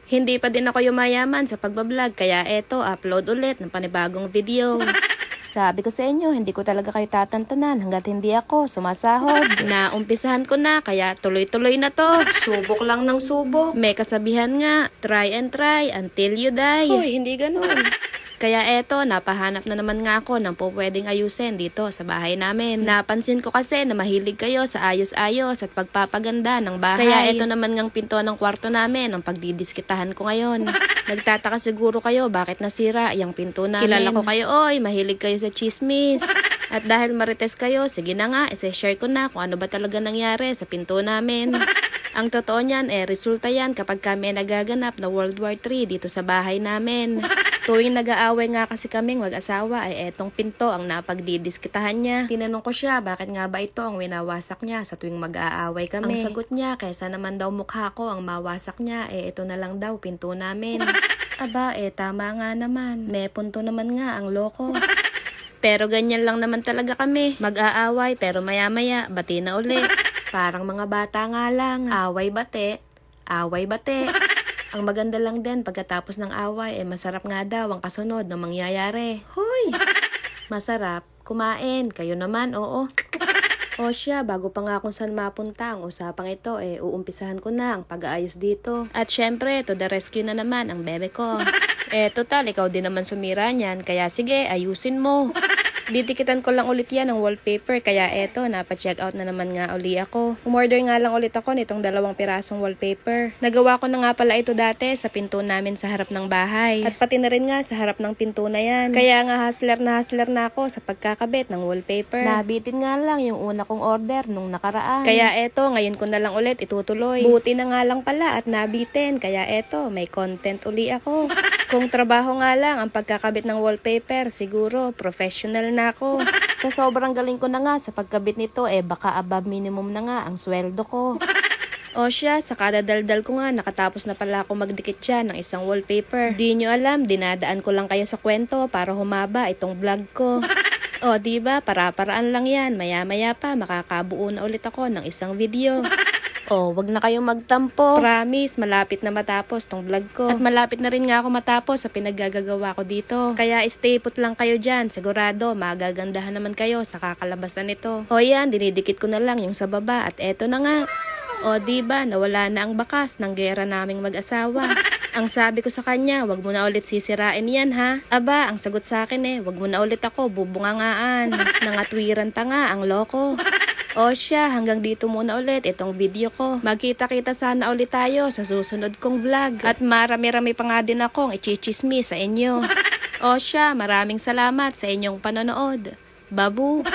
Hindi pa din ako yumayaman sa pagbablog, kaya eto, upload ulit ng panibagong video. Sabi ko sa inyo, hindi ko talaga kayo tatantanan hanggat hindi ako sumasahod. Naumpisahan ko na, kaya tuloy-tuloy na to. Subok lang ng subok. May kasabihan nga, try and try until you die. Hoy, hindi ganun. Kaya eto, napahanap na naman nga ako ng pwedeng ayusin dito sa bahay namin. Napansin ko kasi na mahilig kayo sa ayos-ayos at pagpapaganda ng bahay. Kaya eto naman ngang pinto ng kwarto namin ang pagdidiskitahan ko ngayon. Nagtataka siguro kayo bakit nasira yung pinto namin. Kilala ko kayo, oy, mahilig kayo sa chismis. At dahil marites kayo, sige na nga, isi-share ko na kung ano ba talaga nangyari sa pinto namin. Ang totoo niyan, resulta yan kapag kami nagaganap na World War III dito sa bahay namin. Tuwing nag-aaway nga kasi kaming mag-asawa ay etong pinto ang napagdidiskitahan niya. Tinanong ko siya bakit nga ba ito ang winawasak niya sa tuwing mag-aaway kami. Ang sagot niya, kaysa naman daw mukha ko ang mawasak niya, ito na lang daw pinto namin. Aba, tama nga naman. May punto naman nga ang loko. Pero ganyan lang naman talaga kami. Mag-aaway pero maya-maya, bati na uli. Parang mga bata nga lang. Away bate, away bate. Ang maganda lang din pagkatapos ng away masarap nga daw ang kasunod na mangyayari. Hoy! Masarap kumain. Kayo naman, oo. O siya, bago pa nga kung saan mapunta ang usapang ito, uumpisahan ko na ang pag-aayos dito. At syempre, to the rescue na naman ang bebe ko. Total, ikaw din naman sumira niyan, kaya sige, ayusin mo. Ditikitan ko lang ulit yan ng wallpaper, kaya eto, napa-check out na naman nga uli ako. Umorder nga lang ulit ako nitong 2 pirasong wallpaper. Nagawa ko na nga pala ito dati sa pinto namin sa harap ng bahay. At pati na rin nga sa harap ng pinto na yan. Kaya nga hustler na ako sa pagkakabit ng wallpaper. Nabitin nga lang yung una kong order nung nakaraan. Kaya eto, ngayon ko na lang ulit itutuloy. Buti na nga lang pala at nabitin, kaya eto, may content uli ako. Kung trabaho nga lang ang pagkakabit ng wallpaper, siguro professional na ako. Sa sobrang galing ko na nga sa pagkabit nito, baka above minimum na nga ang sweldo ko. O siya, sa kadadaldal ko nga, nakatapos na pala ako magdikit dyan ng isang wallpaper. Di nyo alam, dinadaan ko lang kayo sa kwento para humaba itong vlog ko. O diba, para-paraan lang yan. Maya-maya pa, makakabuo na ulit ako ng isang video. Oh, wag na kayong magtampo. Promise, malapit na matapos tong vlog ko. At malapit na rin nga ako matapos sa pinaggagawa ko dito. Kaya stay put lang kayo dyan. Sigurado, magagandahan naman kayo sa kakalabasan nito. O yan, dinidikit ko na lang yung sa baba. At eto na nga. O diba, nawala na ang bakas ng gera naming mag-asawa. Ang sabi ko sa kanya, wag mo na ulit sisirain yan ha. Aba, ang sagot sa akin wag mo na ulit ako bubungangaan. Nangatwiran pa nga ang loko. O siya, hanggang dito muna ulit itong video ko. Magkita-kita sana ulit tayo sa susunod kong vlog. At marami-rami pa nga din akong ichichismis sa inyo. O siya, maraming salamat sa inyong panonood. Babu!